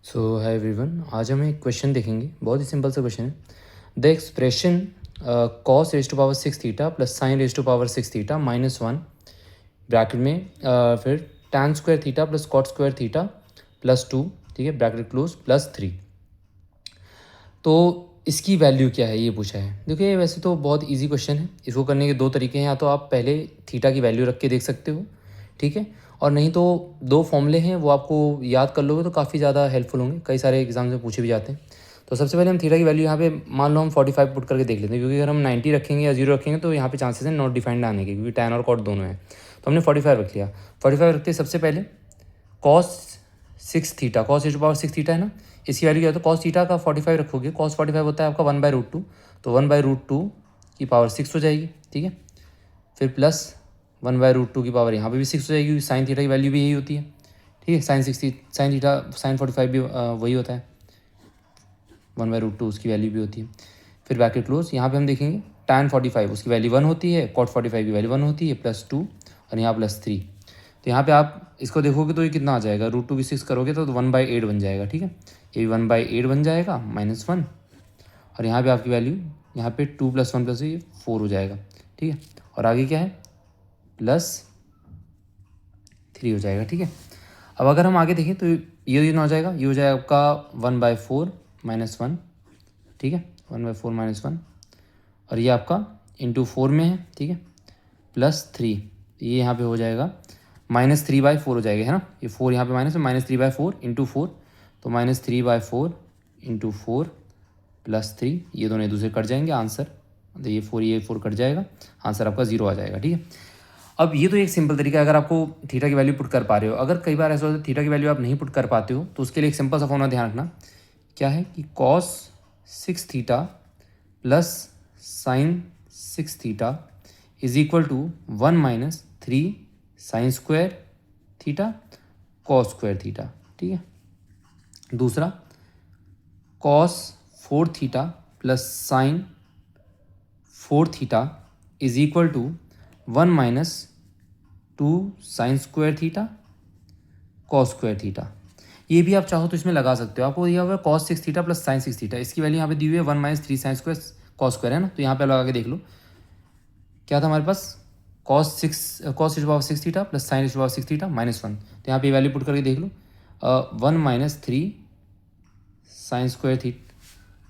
सो hi everyone, आज हम एक क्वेश्चन देखेंगे। बहुत ही सिंपल सा क्वेश्चन है। The expression cos raise to power 6 theta plus sine raise to power 6 theta -1 bracket में फिर tan square theta plus cot square theta +2, ठीक है, ब्रैकेट क्लोज +3। तो इसकी वैल्यू क्या है ये पूछा है। देखिए वैसे तो बहुत इजी क्वेश्चन है। इसको करने के दो तरीके हैं। या तो आप पहले थीटा की वैल्यू रख के देख सकते हो, ठीक है, और नहीं तो दो फॉर्मूले हैं वो आपको याद कर लोगे तो काफ़ी ज़्यादा हेल्पफुल होंगे। कई सारे एग्जाम में पूछे भी जाते हैं। तो सबसे पहले हम थीटा की वैल्यू यहाँ पे मान लो हम 45 पुट करके देख लेते हैं, क्योंकि अगर हम 90 रखेंगे या 0 रखेंगे तो यहाँ पे चांसेस हैं नॉट डिफाइंड आने के, क्योंकि tan और cot दोनों है। तो हमने 45 रख लिया। 45 रखते सबसे पहले cos 6 theta, cos e to power 6 theta है ना, इसकी वैल्यू क्या है, तो कॉस थीटा का 45 रखोगे। कॉस 45 होता है आपका 1/√2, तो 1/√2 की पावर 6 हो जाएगी, ठीक है। फिर प्लस 1/√2 की पावर यहाँ पे भी 6 हो जाएगी, क्योंकि साइन थीटा की वैल्यू भी यही होती है, ठीक है। साइन थीटा साइन 45 भी वही होता है, 1/√2 उसकी वैल्यू भी होती है। फिर ब्रैकेट क्लोज। यहाँ पे हम देखेंगे tan 45 उसकी वैल्यू 1 होती है, cot 45 की वैल्यू 1 होती है, +2 और यहाँ +3। तो यहाँ पे आप इसको देखोगे तो ये कितना आ जाएगा, √2 की 6 करोगे तो 1/8 बन जाएगा, ठीक है। ये भी 1/8 बन जाएगा -1, और यहाँ पे आपकी वैल्यू यहाँ पे 2 + 1 + ये 4 हो जाएगा, ठीक है। और आगे क्या है, +3 हो जाएगा, ठीक है। अब अगर हम आगे देखें तो ये कितना हो जाएगा, ये हो जाएगा आपका 1/4 -1, ठीक है, 1/4 -1, और ये आपका इंटू 4 में है, ठीक है, +3। ये यहाँ पे हो जाएगा -3/4 हो जाएगा, है ना। ये 4 यहाँ पे माइनस है, -3/4 इंटू 4, तो -3/4 इंटू 4 +3, ये दोनों एक दूसरे कट जाएंगे। आंसर तो ये 4 कट जाएगा, आंसर आपका 0 आ जाएगा, ठीक है। अब ये तो एक सिंपल तरीका है अगर आपको थीटा की वैल्यू पुट कर पा रहे हो। अगर कई बार ऐसा होता है थीटा की वैल्यू आप नहीं पुट कर पाते हो, तो उसके लिए एक सिंपल सा फॉर्मूला ध्यान रखना। क्या है कि cos 6 theta plus sine 6 theta is equal to 1 - 3 sine square theta cos square theta, ठीक है। दूसरा cos 4 theta plus sine 4 theta is equal to 1 - 2 sine square theta cos square theta. ये भी आप चाहो तो इसमें लगा सकते हो। आपको दिया हुआ है cos 6 theta plus sine 6 theta, इसकी वैल्यू यहाँ पे दी हुई है 1 - 3 साइन स्क्वायर कॉस स्क्वायर, है ना। तो यहाँ पे लगा के देख लो क्या था हमारे पास, cos e to power 6 theta plus sine e to power 6 theta -1। तो यहाँ पे वैल्यू पुट करके देख लो, 1 - 3 sine square theta,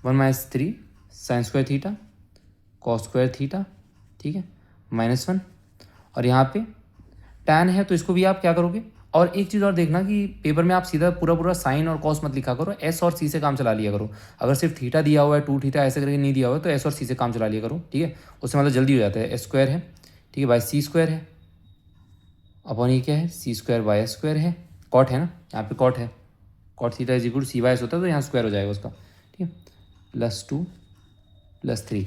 1 - 3 sine square theta cos square theta, ठीक है, -1। और यहाँ पे tan है तो इसको भी आप क्या करोगे। और एक चीज़ और देखना कि पेपर में आप सीधा पूरा पूरा साइन और कॉस मत लिखा करो, एस और सी से काम चला लिया करो। अगर सिर्फ थीटा दिया हुआ है 2 थीटा ऐसे करके नहीं दिया हुआ है तो एस और सी से काम चला लिया करो, ठीक है। उससे मतलब जल्दी हो जाता है। एस स्क्वायर है, ठीक है, बाय सी स्क्वायर है, अपॉन ये क्या है, C square by S square है। कॉट है ना, यहाँ पे कॉट है, cot theta is equal to C by S होता है, तो यहाँ स्क्वायर हो जाएगा उसका, ठीक है, +2 +3।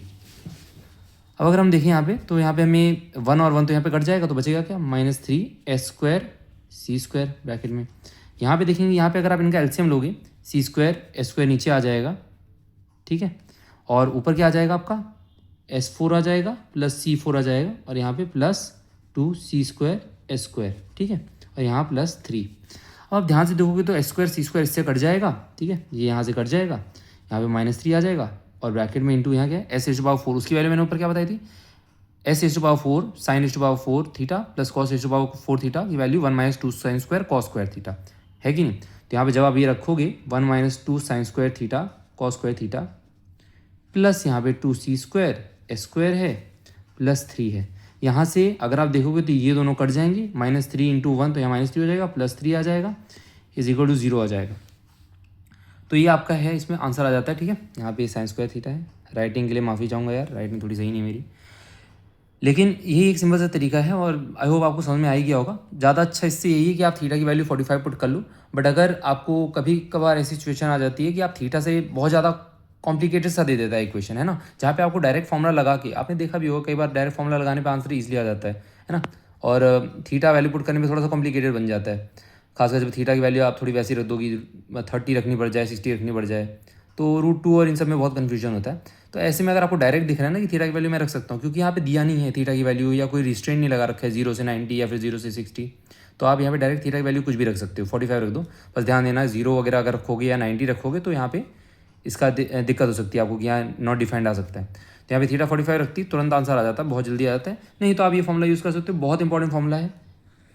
अब अगर हम देखें यहाँ पे तो यहाँ पे हमें 1 और 1 तो यहाँ पे कट जाएगा, तो बचेगा क्या, -3 एस स्क्वायर सी स्क्वायर ब्रैकेट में। यहाँ पे देखेंगे, यहाँ पे अगर आप इनका एलसीएम लोगे, सी स्क्वायर एस स्क्वायर नीचे आ जाएगा, ठीक है, और ऊपर क्या आ जाएगा आपका, S4 आ जाएगा प्लस C4 आ जाएगा, और यहाँ पे +2 सी स्क्वायर एस स्क्वायर, ठीक है, और यहाँ +3। अब आप ध्यान से देखोगे तो एस स्क्वायर सी स्क्वायर इससे कट जाएगा, ठीक है, ये यहाँ से कट जाएगा, यहाँ पे -3 आ जाएगा, और ब्रैकेट में इंटू यहाँ क्या है, एस एच पावर 4, उसकी वैल्यू मैंने ऊपर क्या बताई थी, S H power 4 sine H power 4 theta plus cos H power 4 theta की value 1 - 2 sine square cos square theta है कि नहीं। तो यहाँ पे जब आप ये रखोगे 1 - 2 sine square theta cos square theta plus यहाँ पे 2 सी स्क्वायर एस स्क्वायर है +3 है। यहाँ से अगर आप देखोगे तो ये दोनों कट जाएंगे, -3 × 1 तो यहाँ -3 हो जाएगा, +3 आ जाएगा, इज इक्वल टू 0 आ जाएगा। तो ये आपका है, इसमें आंसर आ जाता है, ठीक है। यहाँ पे साइन स्क्वायर थीटा है। राइटिंग के लिए माफ़ी चाहूँगा यार, राइटिंग थोड़ी सही नहीं है मेरी, लेकिन यही एक सिंपल सा तरीका है और आई होप आपको समझ में आ ही गया होगा। ज़्यादा अच्छा इससे यही है कि आप थीटा की वैल्यू 45 पुट कर लो। बट अगर आपको कभी कभार ऐसी सिचुएशन आ जाती है कि आप थीटा से बहुत ज़्यादा कॉम्प्लिकेटेड सा दे देता है इक्वेशन, है ना, जहाँ पे आपको डायरेक्ट फॉर्मूला लगा के, आपने देखा भी होगा कई बार डायरेक्ट फॉर्मूला लगाने पे आंसर ईजिली आ जाता है ना, और थीटा वैल्यू पुट करने में थोड़ा सा कॉम्प्लिकेटेड बन जाता है। खासकर जब थीटा की वैल्यू आप थोड़ी वैसी रख दोगी, 30 रखनी पड़ जाए, 60 रखनी पड़ जाए, तो √2 और इन सब में बहुत कन्फ्यूजन होता है। तो ऐसे में अगर आपको डायरेक्ट दिख रहा है ना कि थीटा की वैल्यू मैं रख सकता हूँ, क्योंकि यहाँ पे दिया नहीं है थीटा की वैल्यू, या कोई रिस्ट्रेंट नहीं लगा रखा है 0 से 90 या फिर 0 से 60, तो आप यहाँ पे डायरेक्ट थीटा की वैल्यू कुछ भी रख सकते हो, 45 रख दो। बस ध्यान देना 0 वगैरह अगर रखोगे या 90 रखोगे तो यहाँ पे इसका दिक्कत हो सकती है आपको कि यहाँ नॉट डिफाइंड आ सकता है। तो यहाँ पे थीटा 45 रखती तुरंत आंसर आ जाता है, बहुत जल्दी आ जाता है। नहीं तो आप ये फॉर्मूला यूज़ कर सकते हो, बहुत इंपॉर्टेंट फॉर्मूला है।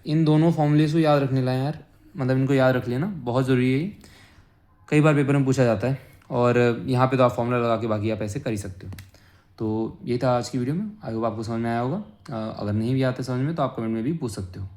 इन दोनों फॉर्मूलेस को याद रखने लाए यार, मतलब इनको याद रख लेना, बहुत ज़रूरी है। कई बार पेपर में पूछा जाता है और यहाँ पे तो आप फॉर्मूला लगा के बाकी आप ऐसे कर ही सकते हो। तो ये था आज की वीडियो में। आई होप आपको समझ में आया होगा। अगर नहीं भी आता समझ में तो आप कमेंट में भी पूछ सकते हो।